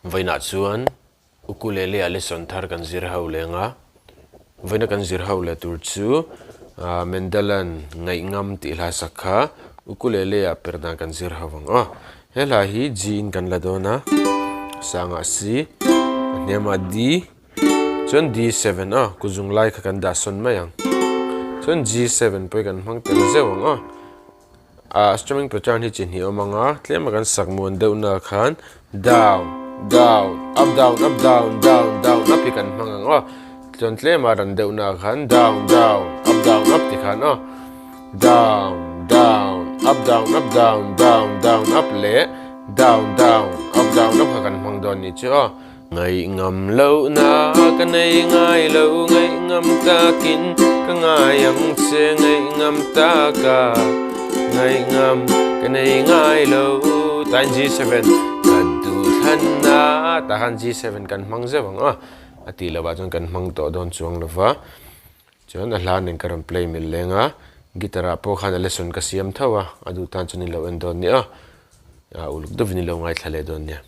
Vaina chuan ukulele ale son thar kan zir ho lenga vaina kan zir ho le tur chu Mendalan Ngaihngam ti la sakha ukulele a Perhdan kan zir ho wang hela hi jin kan la dona sanga si nema d chon d7 kuzung lai kha kan da son mayang chon g7 poi kan hmang tel zewang strumming pattern hi chin hi omanga tlema kan sakmon deuna khan down down up down up down down down up hi kan hmangang chon tlema ran deuna khan down down up ti khan down down up down down up le down up kan hmang don ni chu Ngaihngam lo na ka nei ngai lo Ngaihngam ta kin ka ngayang che Ngaihngam ta ka Ngaihngam ka nei ngai lo tan g7 kadu than na tahan g7 kan hmang zewang ati lawa chon kan hmang to don chuang lova chon a hlan nen karam play mil lenga gitara po khan lesson ka siam thawa adu tan choni lo en don ni uluk do vinilo ngai thlale don nia